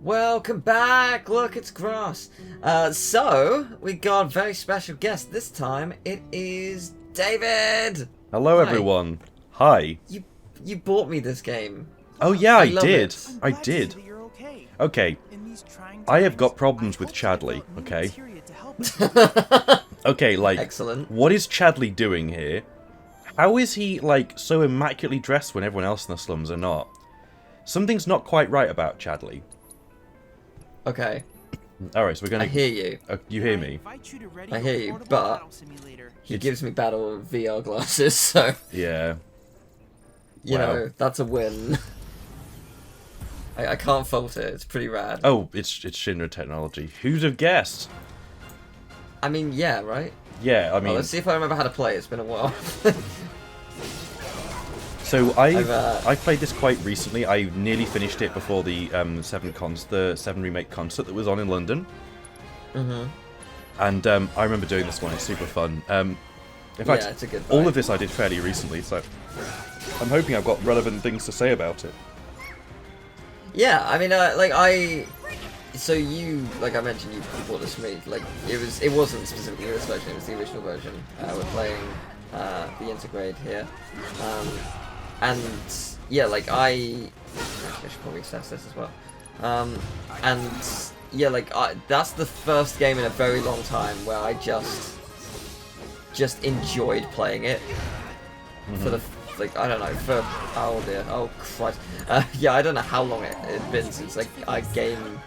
Welcome back! Look, it's grass. So, we got a very special guest. This time, it is David! Hello, Hi. everyone. Hi. You bought me this game. Oh, yeah, I love did. it. I did. Okay. I have got problems with Chadley, okay? Okay, like, Excellent. what is Chadley doing here? How is he, like, so immaculately dressed when everyone else in the slums are not? Something's not quite right about Chadley. Okay, Alright, so we're gonna... I hear you. You hear me? I hear you, but he gives me battle VR glasses, so, Yeah. you Wow. know, that's a win. I can't fault it, it's pretty rad. Oh, it's Shinra technology. Who'd have guessed? I mean, yeah, right? Yeah, I mean... Let's see if I remember how to play, it's been a while. So I've, I played this quite recently. I nearly finished it before the 7 Remake concert that was on in London. Mm-hmm. And I remember doing this one. It's super fun. In fact, Yeah, it's a good all vibe. of this I did fairly recently, so I'm hoping I've got relevant things to say about it. Yeah, I mean, so you, like I mentioned, you bought this for me. Like, it wasn't specifically this version; it was the original version. We're playing the Intergrade here, and yeah, like I should probably assess this as well. And yeah, like that's the first game in a very long time where I just enjoyed playing it for the. Like, I don't know, oh dear, oh Christ. Yeah, I don't know how long it's been since, like, a game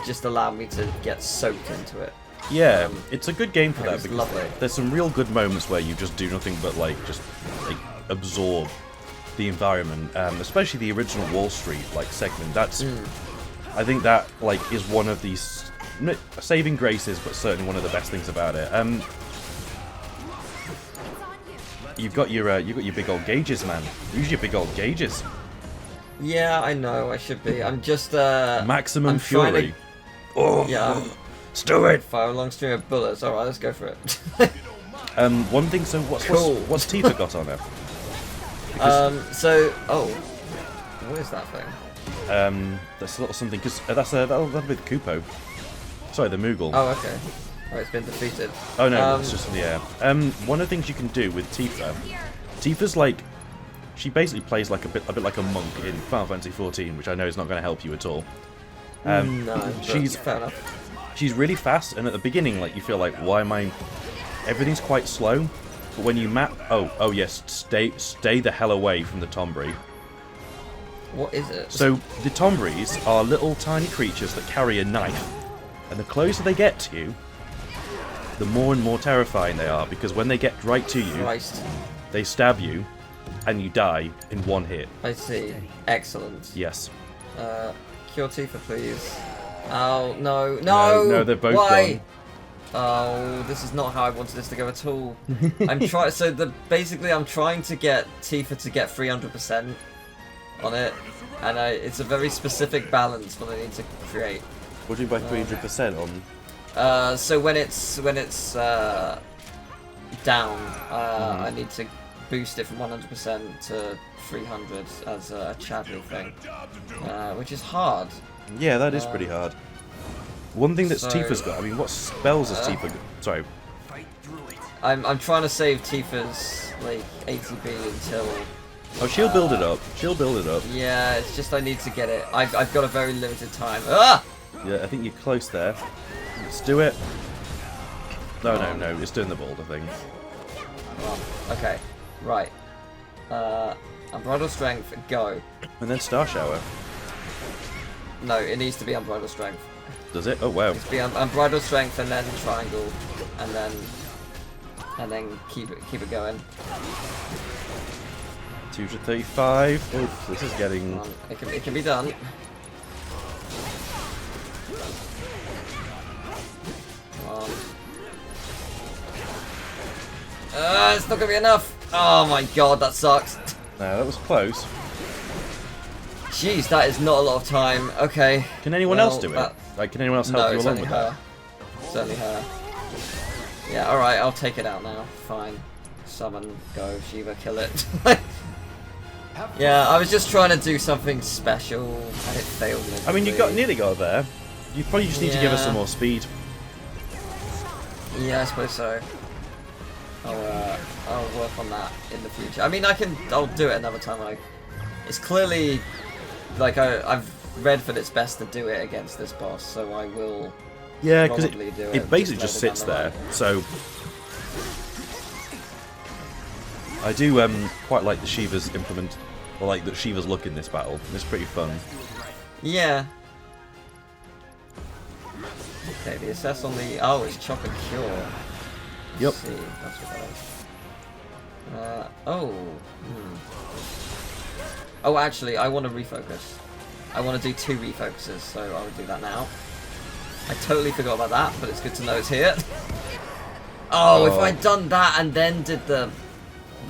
just allowed me to get soaked into it. Yeah, it's a good game for that was because lovely. there's some real good moments where you just do nothing but, like, just absorb the environment, especially the original Wall Street, like, segment. That's, I think that, like, is one of these saving graces, but certainly one of the best things about it. You've got your big old gauges, man. Use your big old gauges. Yeah, I know, I should be. I'm just, Maximum I'm trying fury. Oh, Yeah, let's do it. fire a long string of bullets. Alright, let's go for it. One thing. So what's what's Tifa got on her? So, oh, what is that thing? That's a little something because that'll be the Kupo. Sorry, the Moogle. Oh, okay. Oh, it's been defeated. Oh no, it's just in the air. One of the things you can do with Tifa, Tifa's like, she basically plays like a bit like a monk in Final Fantasy XIV, which I know is not going to help you at all. No, but fair enough. She's really fast, and at the beginning, like you feel like, why am I? Everything's quite slow, but when you map, oh yes, stay the hell away from the Tombury. What is it? So the Tomburys are little tiny creatures that carry a knife, and the closer they get to you, the more and more terrifying they are, because when they get right to you, Christ. they stab you, and you die in one hit. I see. Excellent. Yes. Cure Tifa, please. Oh, no. No, they're both Why? Oh, this is not how I wanted this to go at all. I'm trying. So basically, I'm trying to get Tifa to get 300% on it, and it's a very specific balance that I need to create. What do you mean by 300% on? So when it's down, I need to boost it from 100% to 300 as a Chadley thing, which is hard. Yeah, that is pretty hard. One thing that so, Tifa's got, I mean, what spells has Tifa got? Sorry. I'm trying to save Tifa's like ATB until. Oh, she'll build it up. She'll build it up. Yeah, it's just I need to get it. I've got a very limited time. Ah! Yeah, I think you're close there. Let's do it. No, it's doing the boulder thing. Oh, okay, right. Unbridled Strength, go. And then Star Shower. No, it needs to be Unbridled Strength. Does it? Oh, wow. It needs to be Unbridled Strength and then Triangle, and then keep it going. 235. Oof, this is getting... Come on, it can be done. Come on. It's not gonna be enough. Oh my god, that sucks. No, that was close. Jeez, that is not a lot of time. Okay. Can anyone else do it? Like, can anyone else help No, you it's along only with her. that? It's only her. Yeah, alright, I'll take it out now. Fine. Summon, go, Shiva, kill it. Yeah, I was just trying to do something special, and it failed me. I mean, you nearly got there. You probably just need to give us some more speed. Yeah, I suppose so. I'll work on that in the future. I mean, I'll do it another time. It's clearly, like, I've read that it's best to do it against this boss, so I will. Yeah, because it it basically just sits there. So I do quite like the Shiva's like the Shiva's look in this battle. It's pretty fun. Yeah. Okay, the assess on the it's chop and cure. Yep. Let's see, that's what that is. Oh, actually, I want to refocus. I want to do 2 refocuses, so I will do that now. I totally forgot about that, but it's good to know it's here. Oh, if I'd done that and then did the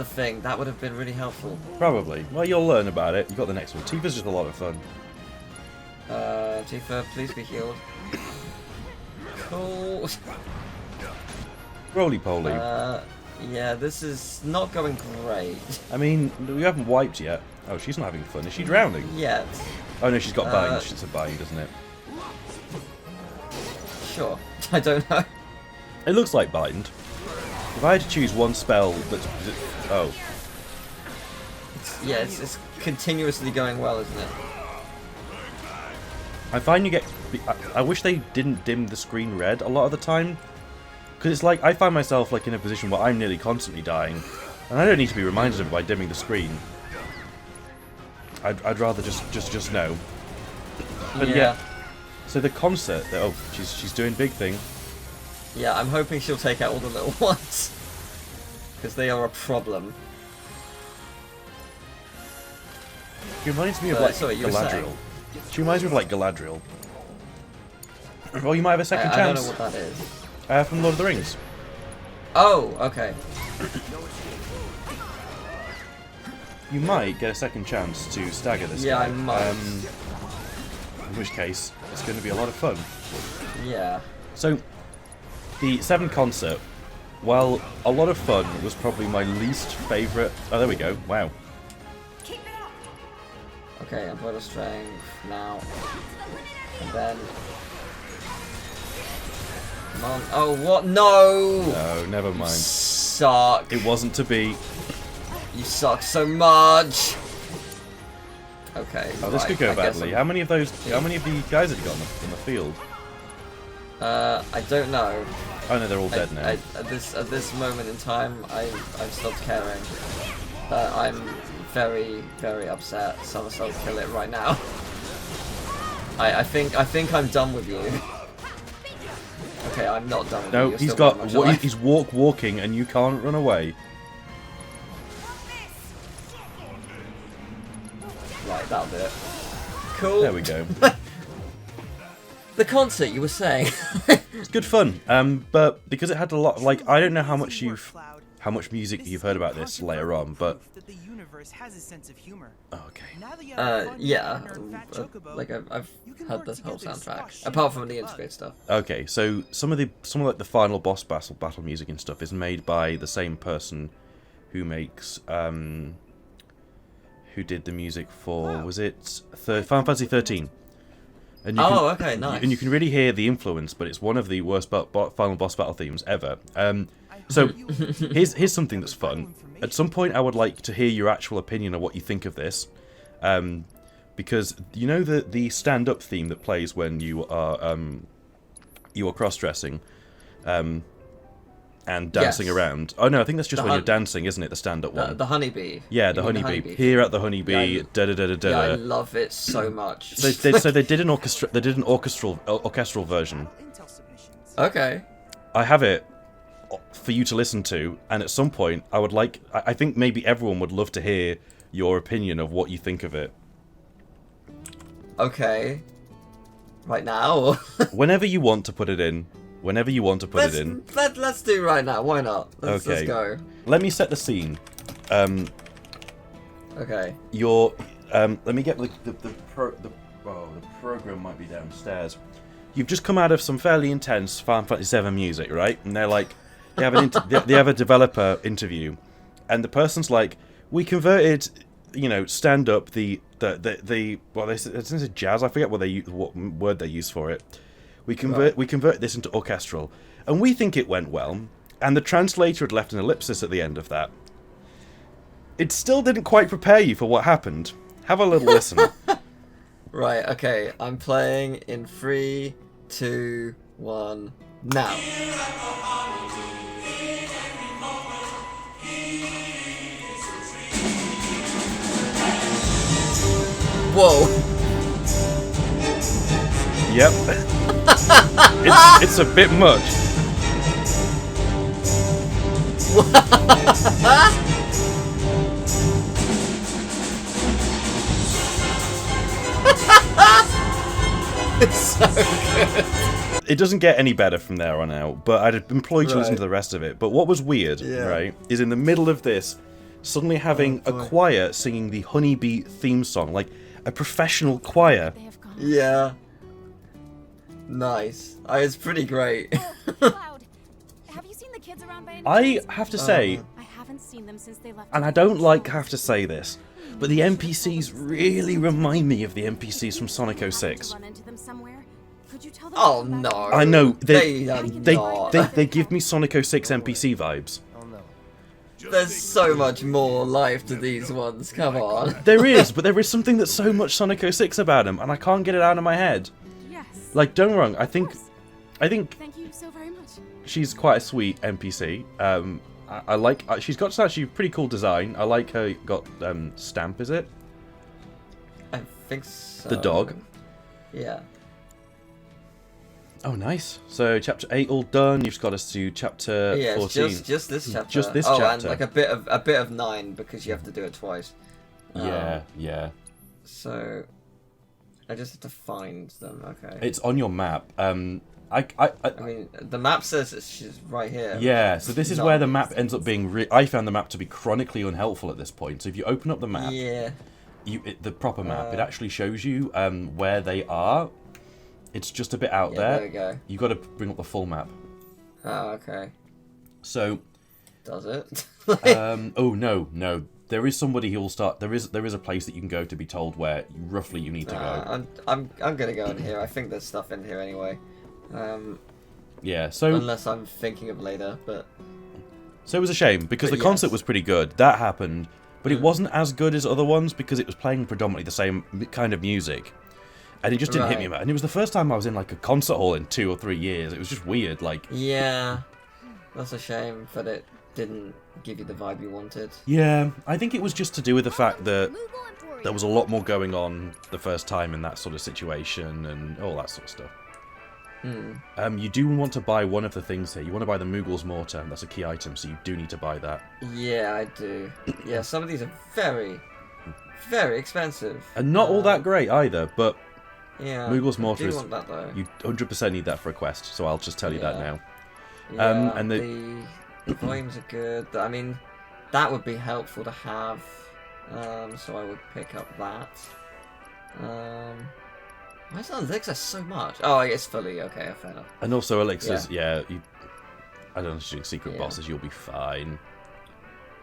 thing, that would have been really helpful. Probably. Well, you'll learn about it. You got the next one. Tifa's just a lot of fun. Tifa, please be healed. Cool. Roly-poly. Yeah, this is not going great. I mean, we haven't wiped yet. Oh, she's not having fun. Is she drowning? Yet. Oh no, she's got bind. She's a bind, doesn't it? Sure. I don't know. It looks like bind. If I had to choose one spell that's... Oh. It's continuously going well, isn't it? I find you get... I wish they didn't dim the screen red a lot of the time. Because it's like, I find myself like in a position where I'm nearly constantly dying. And I don't need to be reminded of it by dimming the screen. I'd rather just know. But yeah. So the concert... Oh, she's doing big thing. Yeah, I'm hoping she'll take out all the little ones. Because they are a problem. She reminds me of like sorry, Galadriel. She reminds me of like Galadriel. Well, you might have a second chance. I don't know what that is. From Lord of the Rings. Oh, okay. You might get a second chance to stagger this guy. Yeah, I might. In which case, it's going to be a lot of fun. Yeah. So, the 7 concert, while a lot of fun, was probably my least favourite... Oh, there we go. Wow. Okay, I'm out of strength now. And then... Come on. Oh, what? No! No, never mind. You suck. It wasn't to be. You suck so much. Okay. Oh, this could go badly. How many of those? How many of the guys have you got in the field? I don't know. Oh no, they're all dead now. At this moment in time, I've stopped caring. I'm very, very upset. Somersault kill it right now. I think I'm done with you. Okay, I'm not done with you. No, You're he's still got. very much He's walking, and you can't run away. Right, that'll do it. Cool. There we go. The concert you were saying. It's good fun. But because it had a lot, like I don't know how much music you've heard about this later on, but. Oh, okay. Yeah. Like I've heard this whole soundtrack, apart from the Intergrade stuff. Okay, so some of like the final boss battle music and stuff is made by the same person who makes who did the music for was it Final Fantasy 13? And you okay, nice. And you can really hear the influence, but it's one of the worst final boss battle themes ever. So here's something that's fun. At some point, I would like to hear your actual opinion of what you think of this, because you know the stand-up theme that plays when you are cross-dressing, and dancing around. Oh no, I think that's just when you're dancing, isn't it? The stand-up one. The honeybee. Yeah, the honeybee. Here at the honeybee. Yeah, da da da da da. Yeah, I love it so much. So they did an orchestral version. Okay. I have it for you to listen to, and at some point I think maybe everyone would love to hear your opinion of what you think of it. Okay. Right now? Whenever you want to put it in. Whenever you want to put it in. Let's do right now, why not? Let's go. Let me set the scene. Okay. Let me get the program might be downstairs. You've just come out of some fairly intense Final Fantasy VII music, right? And they're like, they have a developer interview, and the person's like, we converted you know, stand up well, it's a jazz. I forget what word they use for it. We convert this into orchestral, and we think it went well. And the translator had left an ellipsis at the end of that. It still didn't quite prepare you for what happened. Have a little listen. Right. Okay. I'm playing in 3, 2, 1, now. Whoa. Yep. It's a bit much. It's so good. It doesn't get any better from there on out, but I'd employ you to listen to the rest of it. But what was weird, right, is in the middle of this, suddenly having a choir singing the Honeybee theme song, like a professional choir. Yeah. Nice. It's pretty great. Cloud, have you seen the kids around by any I chance? have to say, I haven't seen them since they left. and I don't like have to say this, but the NPCs really remind me of the NPCs from Sonic 06. Run into them somewhere. Could you tell them Oh about no. I know, They are not. they give me Sonic 06 NPC vibes. There's so much more life to these ones. Come on. There is, but there is something that's so much Sonic 06 about them, and I can't get it out of my head. Yes. Like, don't get me wrong, I think Thank you so very much. she's quite a sweet NPC. I like, she's got actually pretty cool design. I like her got Stamp, is it? I think so. The dog. Yeah. Oh, nice. So chapter 8 all done. You've got us to chapter 14. It's just this chapter. Just this and chapter. like a bit of 9 because you have to do it twice. Yeah. So I just have to find them. Okay. It's on your map. I mean, the map says she's right here. Yeah, so this is where the map ends up being... I found the map to be chronically unhelpful at this point. So if you open up the map, the proper map, it actually shows you where they are. It's just a bit out there. There we go. You've got to bring up the full map. Oh, okay. So... Does it? oh, no. There is somebody who will start... There is a place that you can go to be told where roughly you need to go. I'm gonna go in here. I think there's stuff in here anyway. Yeah, so... Unless I'm thinking of later, but... So it was a shame, because the concert was pretty good. That happened, but it wasn't as good as other ones, because it was playing predominantly the same kind of music. And it just didn't hit me, man. And it was the first time I was in, like, a concert hall in 2 or 3 years. It was just weird, like... Yeah. That's a shame that it didn't give you the vibe you wanted. Yeah, I think it was just to do with the fact that there was a lot more going on the first time in that sort of situation and all that sort of stuff. You do want to buy one of the things here. You want to buy the Moogle's Mortar. That's a key item, so you do need to buy that. Yeah, I do. Yeah, some of these are very, very expensive. And not all that great either, but yeah, Moogle's Mortar is... want that, though. You 100% need that for a quest, so I'll just tell you that now. Yeah, and the volumes are good. I mean, that would be helpful to have, so I would pick up that. Why is that elixir so much? Oh, it's fully, okay, fair enough. And also elixirs, I don't know, doing secret bosses, you'll be fine.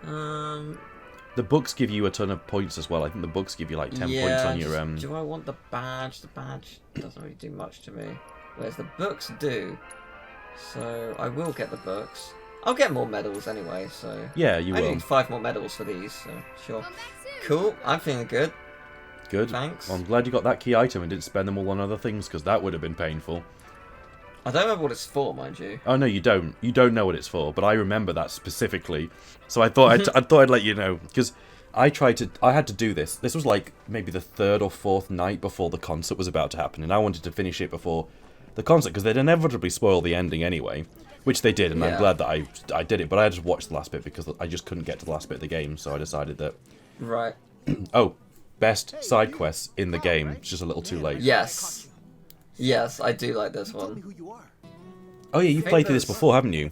The books give you a ton of points as well. I think the books give you like 10 points on your... Do I want the badge? The badge doesn't really do much to me. Whereas the books do. So I will get the books. I'll get more medals anyway, so... Yeah, you will. I need 5 more medals for these, so sure. Cool, I'm feeling good. Good. Thanks. Well, I'm glad you got that key item and didn't spend them all on other things, because that would have been painful. I don't remember what it's for, mind you. Oh, no, you don't. You don't know what it's for, but I remember that specifically. So I thought I'd let you know, because I had to do this. This was like maybe the 3rd or 4th night before the concert was about to happen, and I wanted to finish it before the concert, because they'd inevitably spoil the ending anyway, which they did, and I'm glad that I did it, but I had to watch the last bit, because I just couldn't get to the last bit of the game, so I decided that... Right. Oh, best side quests in the game. It's just a little too late. Yes. Yes, I do like this one. Oh yeah, you've played through this before, haven't you?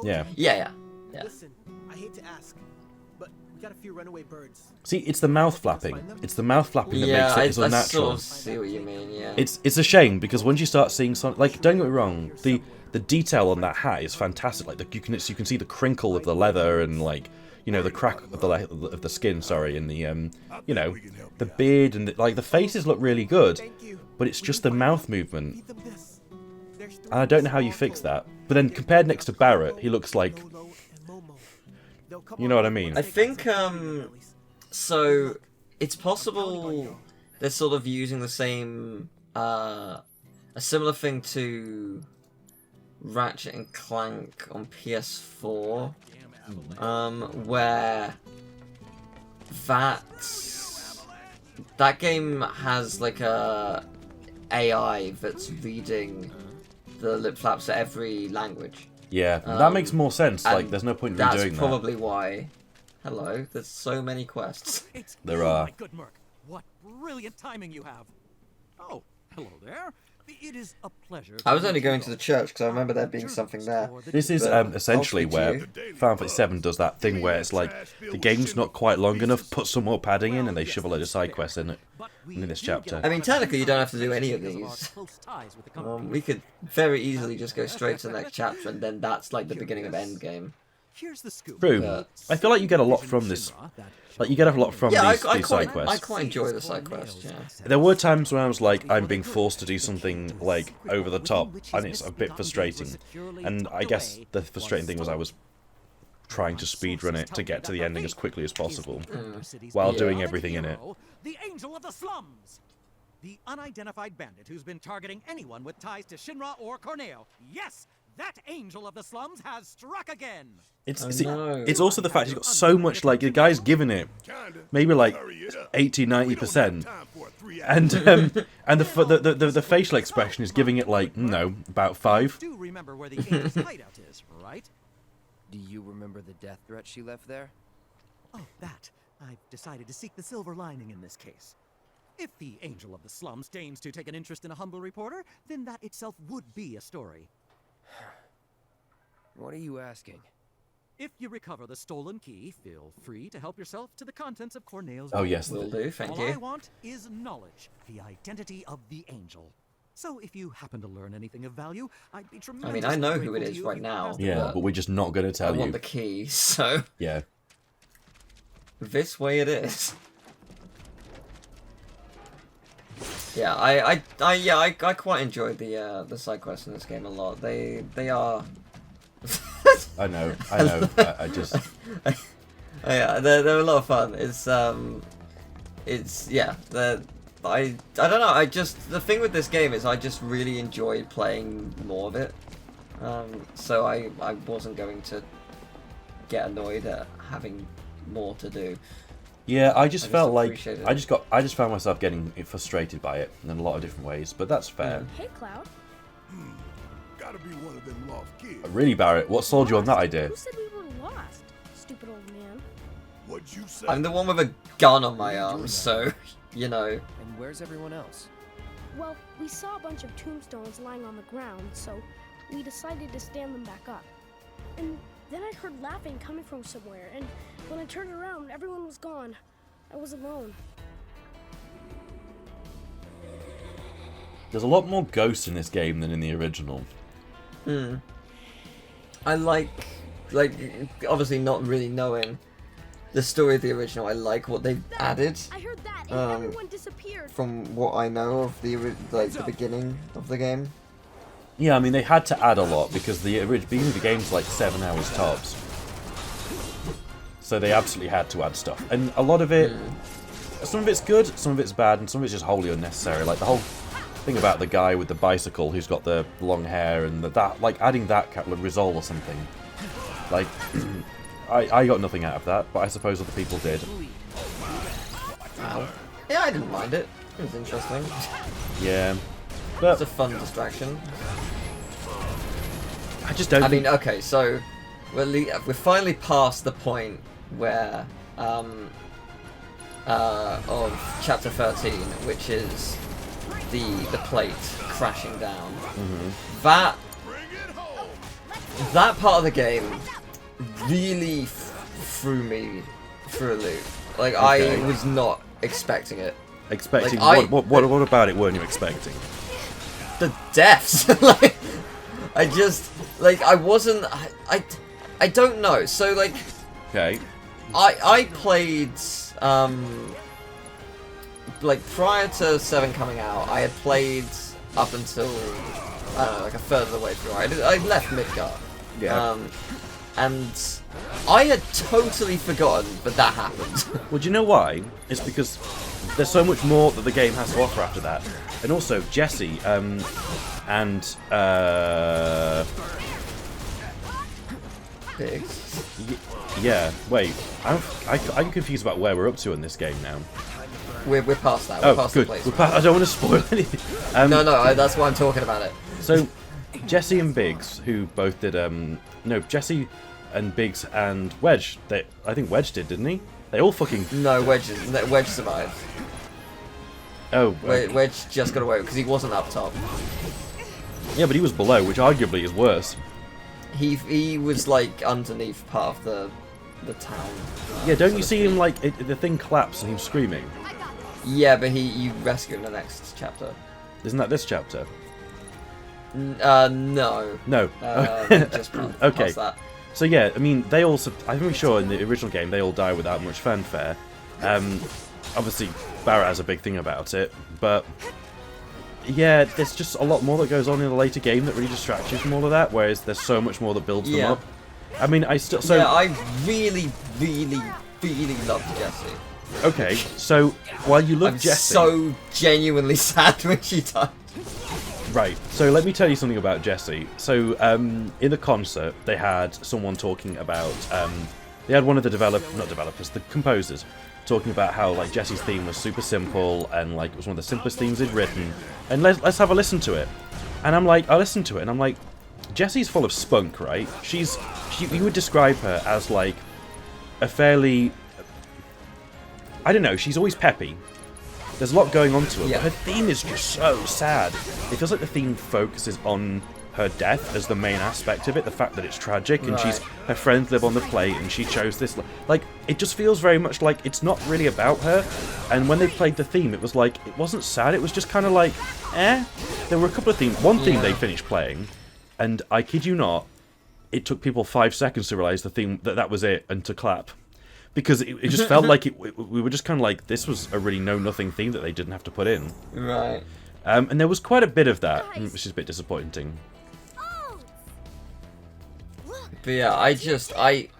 Yeah. Yeah. Listen, I hate to ask, but we got a few runaway birds. See, it's the mouth flapping. It's the mouth flapping that makes it I unnatural. sort of see what you mean, yeah. It's a shame, because once you start seeing something, like, don't get me wrong, the detail on that hat is fantastic. Like, you can see the crinkle of the leather, and like, you know, the crack of the skin, sorry, and the you know, the beard and like the faces look really good, but it's just the mouth movement, Feed them this. Their story and I don't know is how you all fix told. that. But then compared next to Barrett, he looks like, Lolo and Momo. They'll come you know what I on mean? I think so it's possible they're sort of using the same a similar thing to Ratchet and Clank on PS4, where that game has like a AI that's reading the lip flaps at every language. Yeah, that makes more sense. Like, And there's no point in that's redoing that. probably why. Hello, there's so many quests. It's There you, are. my good Merc. What brilliant timing you have. Oh, hello there. It is a pleasure. I was only going to the church because I remember there being something there. This is But essentially I'll speak to where you. Final Fantasy VII does that thing where it's like the game's not quite long enough, put some more padding in, and they shove a load of side quests in it. In this chapter. I mean, technically, you don't have to do any of these. We could very easily just go straight to the next chapter, and then that's like the beginning of Endgame. Here's the scoop. True. Yeah. I feel like you get a lot from this. Like, you get a lot from Yeah, these side quests. I quite enjoy the side quests. Yeah. There were times when I was like, I'm being forced to do something like over the top, and it's a bit frustrating. And I guess the frustrating thing was I was trying to speedrun it to get to the ending as quickly as possible, while Yeah. doing everything in it. The Angel of the Slums. The unidentified bandit who's been targeting anyone with ties to Shinra or Corneo. Yes, that Angel of the Slums has struck again. It's Oh, see, no. it's also the fact he's got so much, like, the guy's given it maybe like 80-90%, and the facial expression is giving it like, no, about 5. Do remember where the Angel's hideout is, right? Do you remember the death threat she left there? Oh, that. I've decided to seek the silver lining in this case. If the Angel of the Slums deigns to take an interest in a humble reporter, then that itself would be a story. What are you asking? If you recover the stolen key, feel free to help yourself to the contents of Corneo's Oh vault. yes, Will do, thank All I you. want is knowledge, the identity of the Angel. So if you happen to learn anything of value, I'd be I tremendously mean, I know who grateful it to is you right if you now. passed it yeah, on. but we're just not going to I tell want you. the key, so Yeah. this way it is. Yeah, I quite enjoyed the side quests in this game a lot. They are. I know. I just. Yeah, they're a lot of fun. It's yeah. I don't know. The thing with this game is I just really enjoyed playing more of it. So I wasn't going to get annoyed at having more to do. Yeah, I just felt like appreciated I just found myself getting frustrated by it in a lot of different ways, but that's fair. Hey, Cloud. Gotta be one of them lost kids. Really, Barrett, what sold you on that idea? Who said we were lost? Stupid old man. What'd you say? I'm the one with a gun on my arm, so you know. And where's everyone else? Well, we saw a bunch of tombstones lying on the ground, so we decided to stand them back up. And then I heard laughing coming from somewhere, and when I turned around, everyone was gone. I was alone. There's a lot more ghosts in this game than in the original. I like obviously not really knowing the story of the original. I like what they've added I heard that, and Um, everyone disappeared. from what I know of the beginning of the game. Yeah, I mean, they had to add a lot because the beginning of the game's like 7 hours tops. So they absolutely had to add stuff. And a lot of it, some of it's good, some of it's bad, and some of it's just wholly unnecessary. Like the whole thing about the guy with the bicycle who's got the long hair and that, like adding that would resolve or something. Like, I got nothing out of that, but I suppose other people did. Wow. Yeah, I didn't mind it. It was interesting. Yeah. It's But a fun distraction. I just don't I think... mean, okay, so we're finally past the point where of chapter 13, which is the plate crashing down. That part of the game really threw me through a loop. Like Okay. I was not expecting it. Expecting... like, what about it weren't you expecting? The deaths. Like, I wasn't. I don't know. So like. Okay. I played like prior to 7 coming out, I had played up until I don't know, like a third of the way through. I left Midgard. Yeah. And I had totally forgotten that happened. Well, do you know why? It's because there's so much more that the game has to offer after that. And also, Jesse, and, Biggs. yeah, wait, I'm confused about where we're up to in this game now. We're past that. We're past good. the place. I don't want to spoil anything. No, that's why I'm talking about it. So, Jesse and Biggs, who both did, Jesse and Biggs and Wedge, I think Wedge did, didn't he? They all fucking... No, Wedge survived. Oh, Wedge just got away because he wasn't up top. yeah, but he was below, which arguably is worse. He was like underneath part of the town. Yeah, don't you see him like the thing collapse and he's screaming? Yeah, but you rescue him in the next chapter. Isn't that this chapter? No. No. Just past Okay. that. So yeah, I mean, they also, I'm pretty sure in the original game they all die without much fanfare. Obviously, Barrett has a big thing about it, but yeah, there's just a lot more that goes on in the later game that really distracts you from all of that, whereas there's so much more that builds them up. I mean, I really, really, really loved Jessie. Okay, so while you love Jessie... so genuinely sad when she died. Right, so let me tell you something about Jessie. So, in the concert, they had someone talking about... they had one of the the composers, talking about how, like, Jessie's theme was super simple, and, like, it was one of the simplest themes they'd written. And let's have a listen to it. And I'm like, I listened to it, and I'm like, Jessie's full of spunk, right? You would describe her as, like, a fairly... I don't know, she's always peppy. There's a lot going on to her, but her theme is just so sad. It feels like the theme focuses on her death as the main aspect of it, the fact that it's tragic, and her friends live on the plate, and she chose this. Like, it just feels very much like it's not really about her. And when they played the theme, it was like, it wasn't sad, it was just kind of like, eh. There were a couple of themes. One theme they finished playing, and I kid you not, it took people 5 seconds to realise the theme, that was it, and to clap. Because it just felt like we were just kind of like, this was a really know-nothing theme that they didn't have to put in. Right. And there was quite a bit of that, which is a bit disappointing. But yeah, I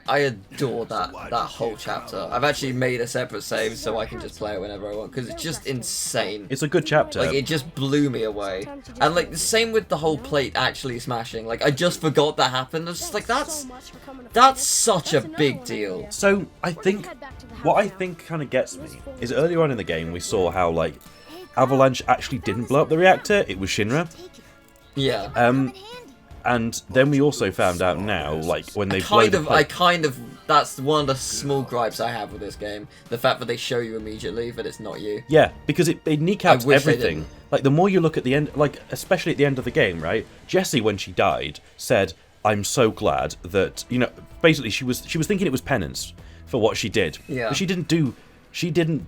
adore that whole chapter. I've actually made a separate save so I can just play it whenever I want, because it's just insane. It's a good chapter. Like, it just blew me away. And like, the same with the whole plate actually smashing. Like, I just forgot that happened. I was just like, that's such a big deal. So, I think, what I think kind of gets me, is earlier on in the game we saw how, like, Avalanche actually didn't blow up the reactor, it was Shinra. Yeah. And then we also found out now, like, when they blow the plate... That's one of the small gripes I have with this game. The fact that they show you immediately that it's not you. Yeah, because it kneecaps everything. Like, the more you look at the end, like, especially at the end of the game, right? Jessie, when she died, said, I'm so glad that, you know, basically she was thinking it was penance for what she did. Yeah. But she didn't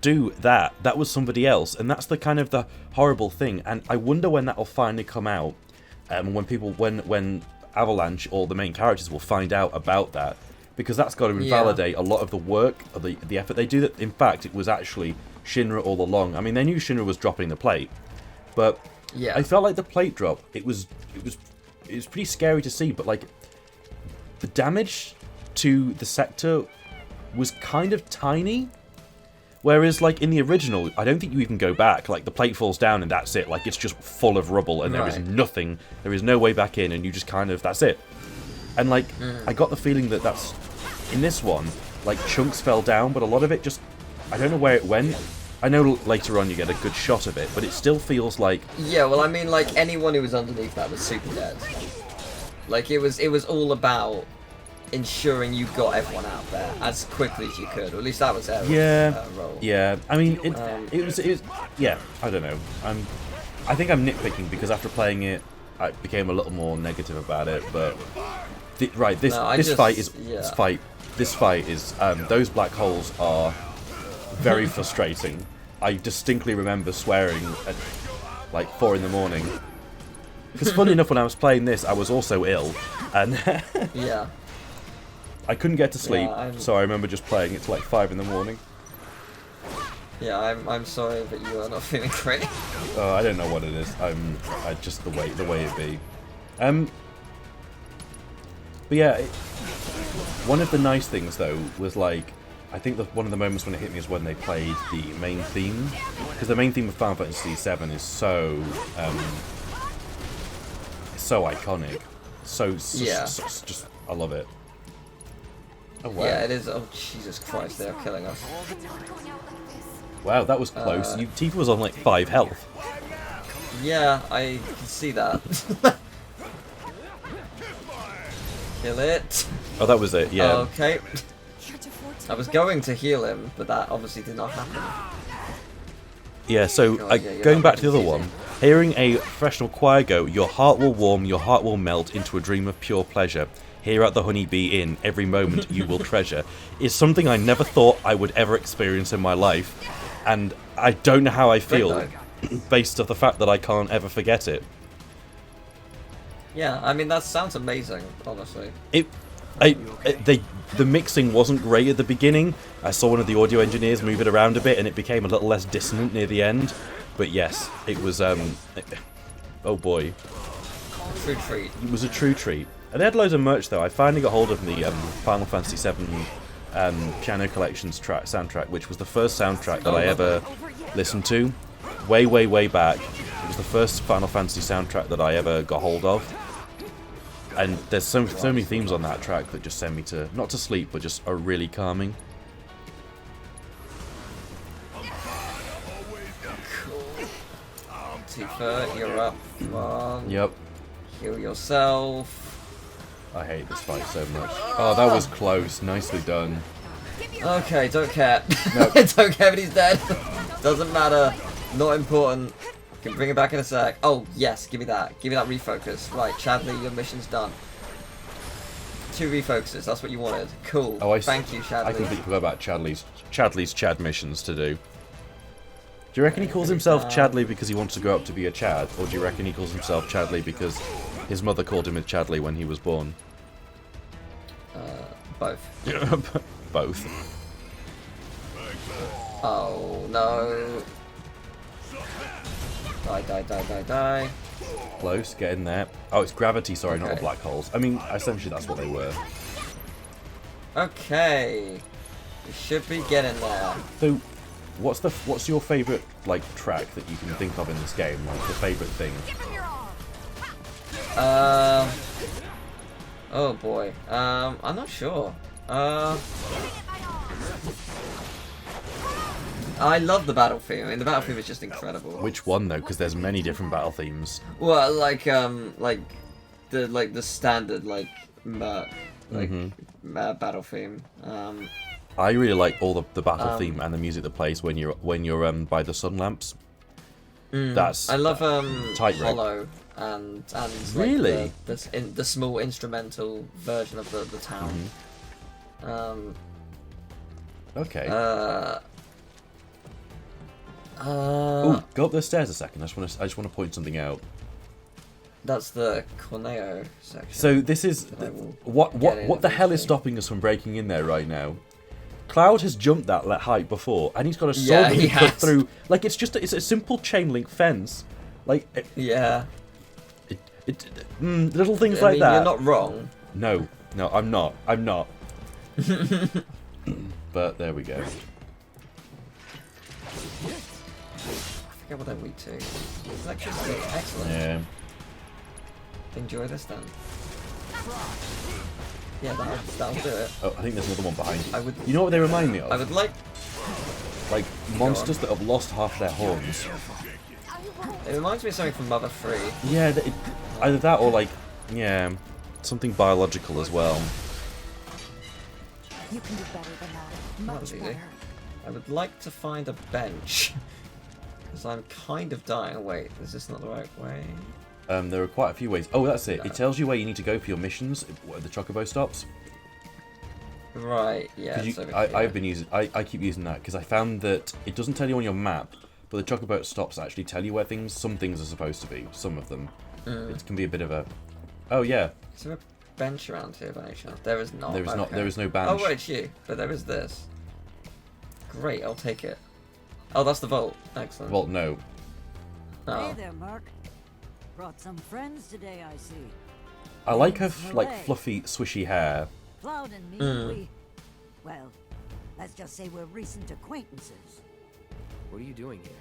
do that. That was somebody else. And that's the kind of the horrible thing. And I wonder when that will finally come out. When Avalanche or the main characters will find out about that, because that's got to invalidate a lot of the work, or the effort they do. That in fact it was actually Shinra all along. I mean, they knew Shinra was dropping the plate, but I felt like the plate drop. It was pretty scary to see, but like the damage to the sector was kind of tiny. Whereas, like, in the original, I don't think you even go back. Like, the plate falls down and that's it. Like, it's just full of rubble and there is nothing. There is no way back in and you just kind of... That's it. And, like, I got the feeling that that's... In this one, like, chunks fell down, but a lot of it just... I don't know where it went. I know later on you get a good shot of it, but it still feels like... Yeah, well, I mean, like, anyone who was underneath that was super dead. Like, it was all about... ensuring you got everyone out there as quickly as you could, or at least that was their role. Yeah. I mean, it was. Yeah, I don't know. I think I'm nitpicking because after playing it, I became a little more negative about it. But this fight is those black holes are very frustrating. I distinctly remember swearing at like 4 in the morning. Because funny enough, when I was playing this, I was also ill, and yeah. I couldn't get to sleep, Yeah, so I remember just playing it till like 5 in the morning. Yeah, I'm sorry that you are not feeling great. I don't know what it is. I just the way it be. But yeah, one of the nice things though was like, I think one of the moments when it hit me is when they played the main theme, because the main theme of Final Fantasy VII is so iconic, just I love it. Oh wow! Yeah, it is. Oh Jesus Christ, they are killing us. Wow, that was close. Tifa was on like 5 health. Yeah, I can see that. Kill it. Oh, that was it. Yeah. Okay. I was going to heal him, but that obviously did not happen. Yeah, so God, yeah, going that back to the other confusing. one, hearing a professional choir go, "Your heart will warm, your heart will melt into a dream of pure pleasure. Here at the Honeybee Inn, every moment you will treasure," is something I never thought I would ever experience in my life, and I don't know how I feel based off the fact that I can't ever forget it. Yeah, I mean that sounds amazing, honestly. The mixing wasn't great at the beginning. I saw one of the audio engineers move it around a bit, and it became a little less dissonant near the end. But yes, it was. Oh boy, True treat. it was a true treat. And they had loads of merch though. I finally got hold of the Final Fantasy VII Piano Collections soundtrack, which was the first soundtrack that I ever listened to. Way back. It was the first Final Fantasy soundtrack that I ever got hold of. And there's so many themes on that track that just send me to, not to sleep, but just are really calming. Tifa, you're up. Come on. Yep. Heal yourself. I hate this fight so much. Oh, that was close. Nicely done. Okay, don't care. Nope. Don't care if he's dead. Doesn't matter. Not important. Can bring it back in a sec. Oh, yes, give me that. Give me that refocus. Right, Chadley, your mission's done. 2 refocuses, that's what you wanted. Cool. Oh, Thank you, Chadley. I completely forgot about Chadley's Chad missions to do. Do you reckon he calls himself Chadley because he wants to grow up to be a Chad? Or do you reckon he calls himself Chadley because his mother called him a Chadley when he was born? Both. Both. Oh, no. Die. Close, get in there. Oh, it's gravity, sorry, not the Okay. black holes. I mean, essentially that's what they were. Okay. We should be getting there. So, what's your favourite, like, track that you can think of in this game? Like, the favourite thing? Oh boy. I'm not sure. I love the battle theme. I mean, the battle theme is just incredible. Which one, though? Because there's many different battle themes. Well, like the standard battle theme. I really like all the battle theme and the music that plays when you're by the sun lamps. That's I love Tight Wreck. Hollow and like, Really? the small instrumental version of the town. Okay. Oh, Go up the stairs a second. I just want to point something out. that's the Corneo section. So this is that I will what get in the hell is eventually. stopping us from breaking in there right now? Cloud has jumped that height before, and he's got a Yeah, sword he that he put has. through. Like it's a simple chain link fence. Like Yeah. little things I like mean, that. you're not wrong. No, I'm not. But there we go. I forget what they're weak to. Electricity. Excellent. Yeah. Enjoy this then. Yeah, that'll do it. Oh, I think there's another one behind you. I would- You know what they remind me of? I would like. Like monsters that have lost half their horns. It reminds me of something from Mother 3. Yeah, either that or like, yeah, something biological as well. You can do better than that. That Much was easy. better. I would like to find a bench. Because I'm kind of dying. Wait, is this not the right way? There are quite a few ways. Oh, that's it. It tells you where you need to go for your missions, where the Chocobo stops. Right, yeah. 'Cause It's over I've here. been using. I keep using that because I found that it doesn't tell you on your map, but the Chocobo stops actually tell you where some things are supposed to be. Some of them. It can be a bit of a. Oh yeah. Is there bench around here by any chance? There is not. There is not. Okay. There is no bench. Oh, wait, it's you. But there is this. Great, I'll take it. Oh, that's the vault. Excellent. Well, no. Oh. Hey there, Mark. Brought some friends today, I see. I like her Name's like Malay. fluffy, swishy hair. Cloud and me, well, let's just say we're recent acquaintances. What are you doing here?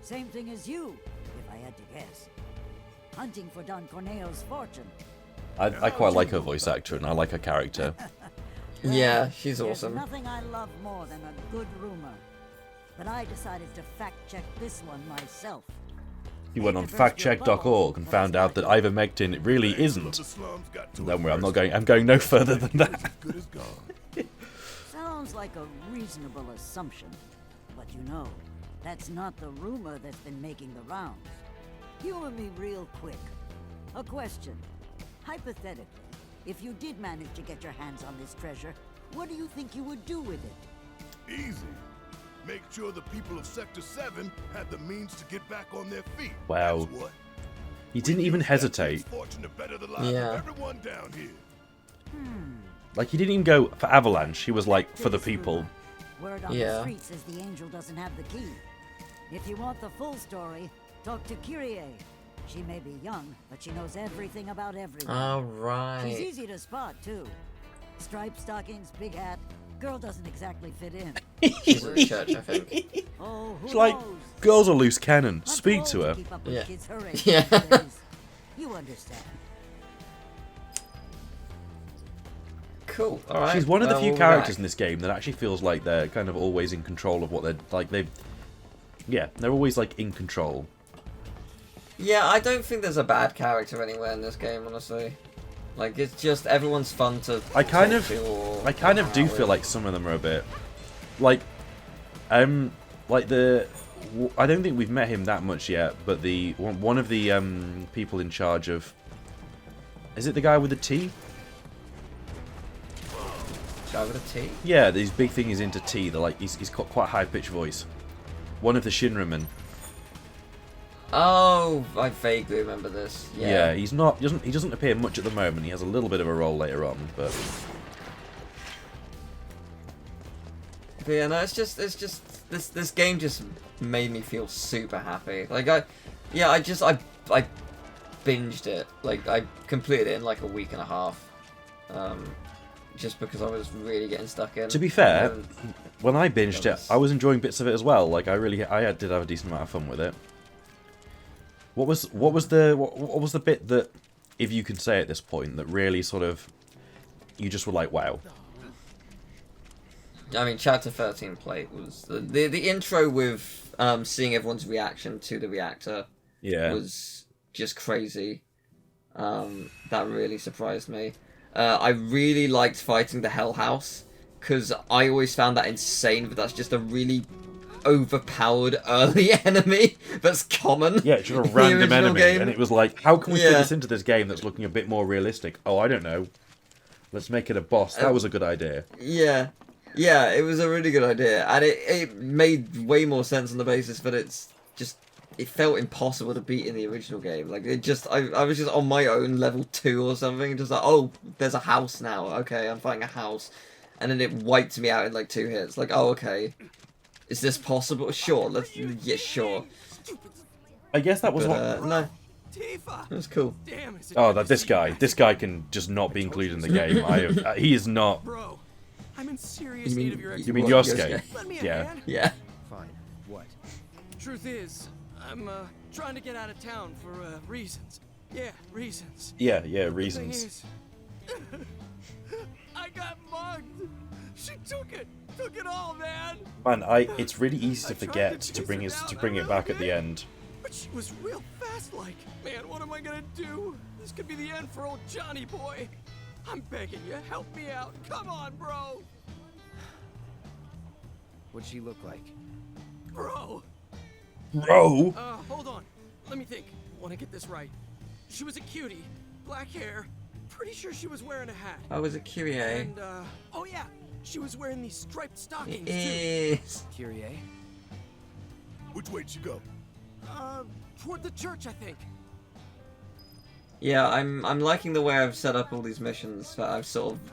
Same thing as you, if I had to guess. Hunting for Don Corneo's fortune. I quite like her voice actor, and I like her character. Yeah, she's There's awesome. nothing I love more than a good rumor. But I decided to fact-check this one myself. He went on factcheck.org and found out that ivermectin really isn't. Don't worry, I'm not going. I'm going no further than that. Good as gone. Sounds like a reasonable assumption. But you know, that's not the rumor that's been making the rounds. Humor me real quick. A question. Hypothetically, if you did manage to get your hands on this treasure, what do you think you would do with it? Easy. Make sure the people of Sector 7 had the means to get back on their feet. Wow. That's what. He didn't even hesitate. Fortune to better the lives Yeah. of everyone down here. Like, he didn't even go for Avalanche. He was like, for the people. Word on Yeah. the street says the angel doesn't have the key. If you want the full story, talk to Kyrie. She may be young, but she knows everything about everyone. All She's right. easy to spot, too. Striped stockings, big hat. Girl doesn't exactly fit in. She's at church, I think. Oh, who It's like, knows? girls are loose cannon. I'm Speak too to old her. keep up with Yeah. kids her age Yeah. these days. You understand. Cool. All right. She's one of the well, few we'll be characters back. in this game that actually feels like they're kind of always in control of what they're like. They're always like in control. Yeah, I don't think there's a bad character anywhere in this game, honestly. Like, it's just everyone's fun to. I kind talk of to or do hang out feel with. like some of them are a bit like the. I don't think we've met him that much yet, but the one of the people in charge of. Is it the guy with the T? Guy with a T. Yeah, his big thing is into T. They're like he's got quite a high pitched voice. One of the Shinramen. Oh, I vaguely remember this. Yeah, Yeah. he's not. He doesn't appear much at the moment. He has a little bit of a role later on, but Yeah, no, it's just this game just made me feel super happy. Like I binged it. Like I completed it in like a week and a half. Just because I was really getting stuck in. to be fair, And then- when I binged it, was- I was enjoying bits of it as well. Like did have a decent amount of fun with it. What was the bit that, if you can say at this point, that really sort of you just were like, wow. I mean, Chapter 13 plate was the intro with seeing everyone's reaction to the reactor. Yeah. Was just crazy. That really surprised me. I really liked fighting the Hell House because I always found that insane, but that's just a really overpowered early enemy that's common. Yeah, just a in the random original enemy, game. and it was like, how can we fit Yeah. this into this game that's looking a bit more realistic? Oh, I don't know. Let's make it a boss. That was a good idea. Yeah, it was a really good idea, and it made way more sense on the basis that it felt impossible to beat in the original game. Like I was just on my own level 2 or something, just like, oh, there's a house now. Okay, I'm fighting a house, and then it wiped me out in like 2 hits. Like, oh, okay, is this possible? Sure, sure. I guess that was But what. no, Tifa! it was cool. Damn, is it Oh, good to this see guy. you. This guy can just not be included in the game. He is not. Bro, I'm in serious You mean- need of your You mean What, Yosuke? Yosuke? Lend me a Yeah. hand. Yeah. Fine. What? Truth is, I'm trying to get out of town for reasons. Yeah, reasons. Yeah, Thing reasons. is, I got mugged. She took it all, man. Man, it's really easy to I tried forget to to chase bring her us down, to bring I it back really at the did. end. But she was real fast, like. Man, what am I gonna do? This could be the end for old Johnny boy. I'm begging you, help me out. Come on, bro. What'd she look like? Bro. Bro! Hold on. Let me think. Want to get this right. She was a cutie, black hair. Pretty sure she was wearing a hat. I was a Kyrie. And oh yeah, she was wearing these striped stockings too. Is Kyrie? Which way'd you go? Toward the church, I think. Yeah, I'm liking the way I've set up all these missions. That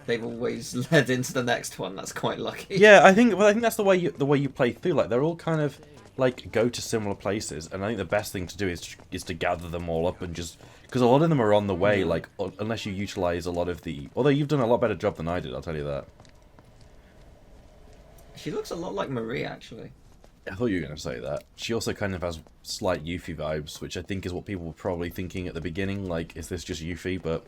they've always led into the next one. That's quite lucky. Yeah, I think that's the way you play through. Like they're all kind of like go to similar places, and I think the best thing to do is to gather them all up and just because a lot of them are on the way. Like unless you utilize a lot of the, although you've done a lot better job than I did, I'll tell you that. She looks a lot like Marie, actually. I thought you were going to say that. She also kind of has slight Yuffie vibes, which I think is what people were probably thinking at the beginning. Like, is this just Yuffie? But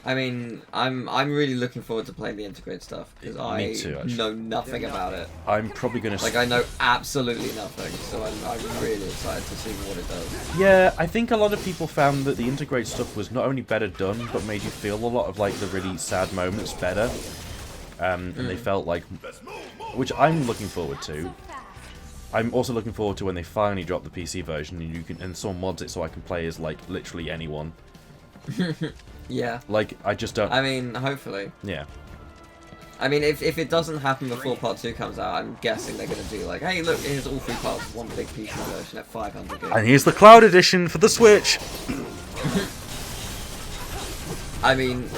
I mean, I'm really looking forward to playing the Intergrade stuff because I know nothing about it. I'm probably going to... Like, I know absolutely nothing, so I'm really excited to see what it does. Yeah, I think a lot of people found that the Intergrade stuff was not only better done, but made you feel a lot of, like, the really sad moments better. And they felt like... Which I'm looking forward to. I'm also looking forward to when they finally drop the PC version and someone mods it so I can play as, like, literally anyone. Yeah. Like, I just don't... I mean, hopefully. Yeah. I mean, if it doesn't happen before Part 2 comes out, I'm guessing they're going to do like, hey, look, here's all 3 parts of one big PC version at 500 gigs. And here's the Cloud Edition for the Switch! I mean,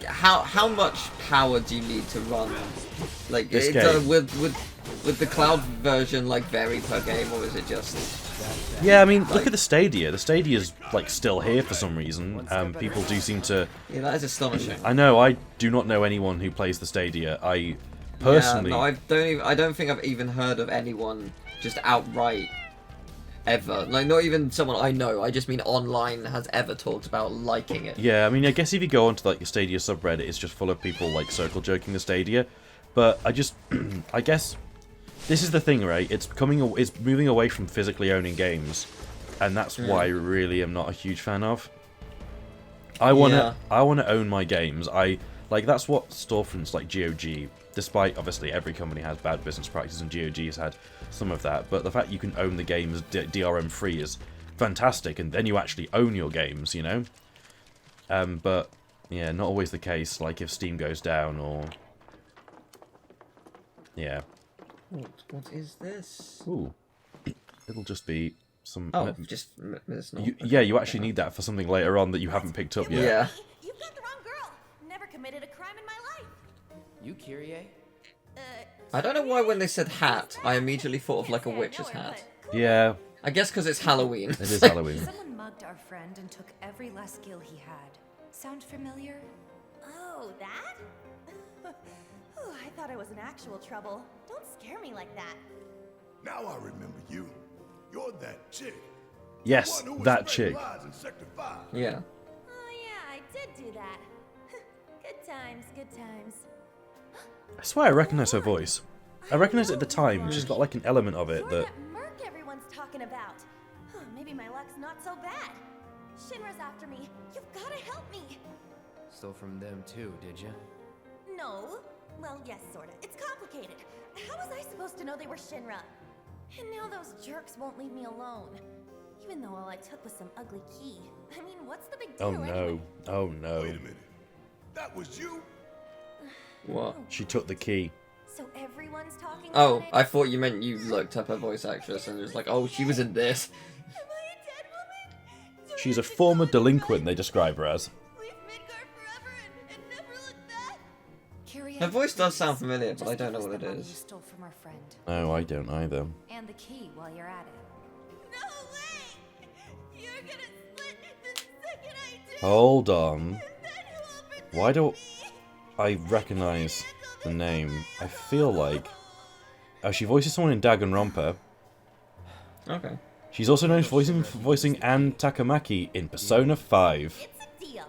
how much power do you need to run, like, this game? With the cloud version, like, vary per game, or is it just... Yeah, I mean, look at the Stadia. The Stadia's, like, still here for some reason. People do seem to... Yeah, that is astonishing. I know, I do not know anyone who plays the Stadia. I personally... Yeah, no, I don't think I've even heard of anyone just outright ever. Like, not even someone I know, I just mean online has ever talked about liking it. Yeah, I mean, I guess if you go onto, like, the Stadia subreddit, it's just full of people, like, circle joking the Stadia. But I just... I guess... This is the thing, right? It's moving away from physically owning games, and that's why I really am not a huge fan of. I wanna own my games. That's what storefronts like GOG, despite obviously every company has bad business practices, and GOG has had some of that. But the fact you can own the games DRM free is fantastic, and then you actually own your games, you know. But yeah, not always the case. Like if Steam goes down, or yeah. What is this? Ooh. It'll just be some... Oh, just medicinal. Yeah, you actually need that for something later on that you haven't picked up yet. Yeah. You've got the wrong girl. Never committed a crime in my life. You Kyrie? I don't know why when they said hat, I immediately thought of like a witch's hat. Yeah. I guess because it's Halloween. It is Halloween. Someone mugged our friend and took every last skill he had. Sound familiar? Oh, that? Ooh, I thought I was in actual trouble. Don't scare me like that. Now I remember you. You're that chick. Yes, The one who was that spreading chick. lies in Sector 5. Yeah. Oh yeah, I did do that. Good times, good times. I swear I recognise her voice. I recognised it at the time. She's got like an element of it You're that... that merc everyone's talking about. Huh, maybe my luck's not so bad. Shinra's after me. You've gotta help me. Stole from them too, did you? No. Well, yes, sorta. It's complicated. How was I supposed to know they were Shinra? And now those jerks won't leave me alone. Even though all I took was some ugly key. I mean, what's the big deal Oh no. anyway? Oh no. Wait a minute. That was you? What? She took the key. So everyone's talking Oh, about it? I thought you meant you looked up her voice actress and was like, oh, she was in this. Am I a dead woman? Do She's I a get to former go delinquent, they describe her as. Leave Midgard forever and never look back? Her voice does sound familiar, but I don't know what it You is. stole from our friend. No, I don't either. And the key while you're at it. No way! You're gonna split the second I do! Hold on. And then who will protect Why don't me? I recognise the name? I feel like... Oh, she voices someone in Danganronpa. Okay. She's also known for voicing Anne Takamaki in Persona 5. It's a deal.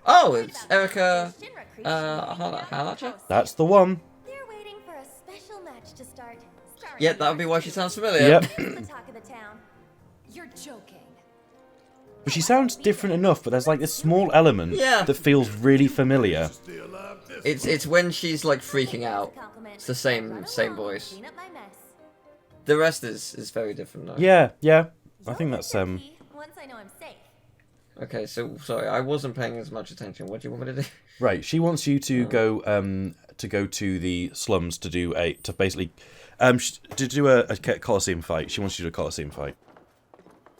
Oh, it's Erica, Shinra creation Halacha? That's the one. They're waiting for a special match to start. Starring Yeah, that would be why she sounds familiar. Yep. the talk of the town. You're joking. But she sounds different enough, but there's like this small element Yeah. that feels really familiar. Stay alive this It's when she's like freaking out. It's the same voice. Clean up my mess. The rest is very different though. Yeah, yeah. I think that's Once I know I'm safe. Okay, so sorry, I wasn't paying as much attention. What do you want me to do? right. She wants you to go to the slums to do to basically to do a Colosseum fight. She wants you to do a Colosseum fight.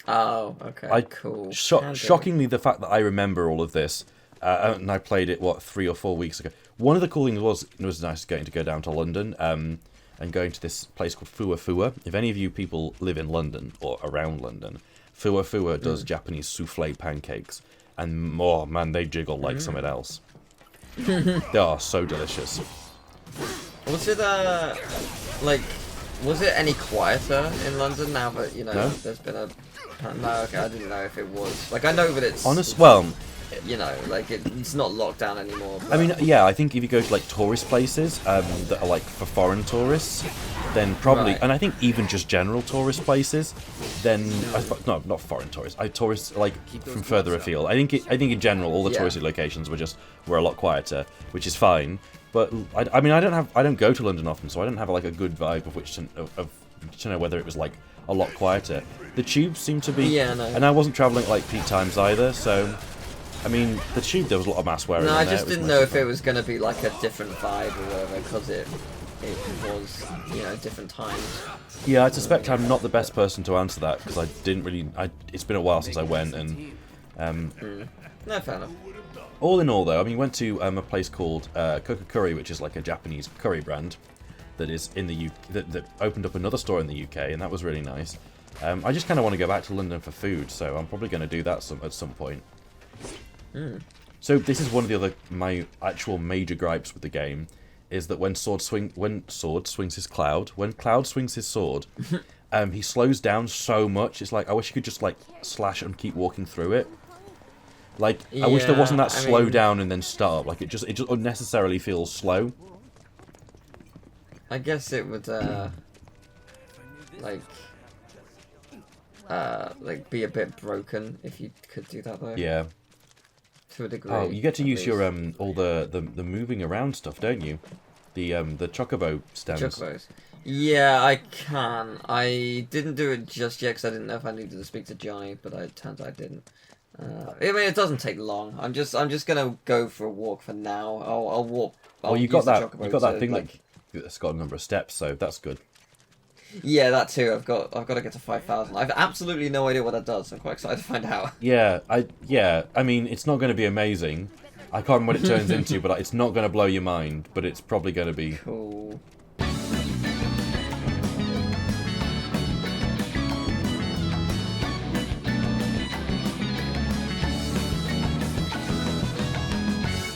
Oh, okay, cool. Can do. Shockingly, the fact that I remember all of this, and I played it, 3 or 4 weeks ago. One of the cool things was nice getting to go down to London, and going to this place called Fua Fua. If any of you people live in London or around London, Fua Fua does Japanese souffle pancakes, and oh man, they jiggle like something else. They are so delicious. Was it like, was it any quieter in London now that, you know, No? there's been a... No, okay, I didn't know if it was. Like, I know that it's... Well, you know, like, it's not locked down anymore. But... I mean, yeah, I think if you go to, like, tourist places that are, like, for foreign tourists, then probably... Right. And I think even just general tourist places, then... No, not foreign tourists. Tourists, like, from further afield. I think in general, all the touristy locations were a lot quieter, which is fine. But, I mean, I don't go to London often, so I don't have, like, a good vibe of which to know whether it was, like, a lot quieter. The tubes seemed to be... Yeah, no. And I wasn't travelling at, like, peak times either, so... I mean, the tube, there was a lot of mass wearing. No, in I there. just didn't know if it was going to be like a different vibe or whatever, because it was, you know, different times. Yeah, I suspect I'm not the best person to answer that, because I didn't really... It's been a while since I went, and... No, fair enough. All in all, though, I mean, went to a place called Kokokuri, which is like a Japanese curry brand that is in the that opened up another store in the UK, and that was really nice. I just kind of want to go back to London for food, so I'm probably going to do that at some point. So this is one of the other my actual major gripes with the game, is that when Cloud swings his sword, he slows down so much. It's like I wish you could just like slash and keep walking through it. Like I wish there wasn't that slow down and then start. Like it just unnecessarily feels slow. I guess it would like be a bit broken if you could do that though. Yeah. To a degree. Oh, you get to use your all the moving around stuff, don't you? The chocobo stands. Chocobos. Yeah, I can. I didn't do it just yet because I didn't know if I needed to speak to Johnny, but it turns out I didn't. I mean, it doesn't take long. I'm just gonna go for a walk for now. I'll walk. Well, you got that thing like that's got a number of steps, so that's good. Yeah, that too. I've got to get to 5,000. I've absolutely no idea what that does. I'm quite excited to find out. Yeah, I mean, it's not going to be amazing. I can't remember what it turns into, but it's not going to blow your mind. But it's probably going to be cool.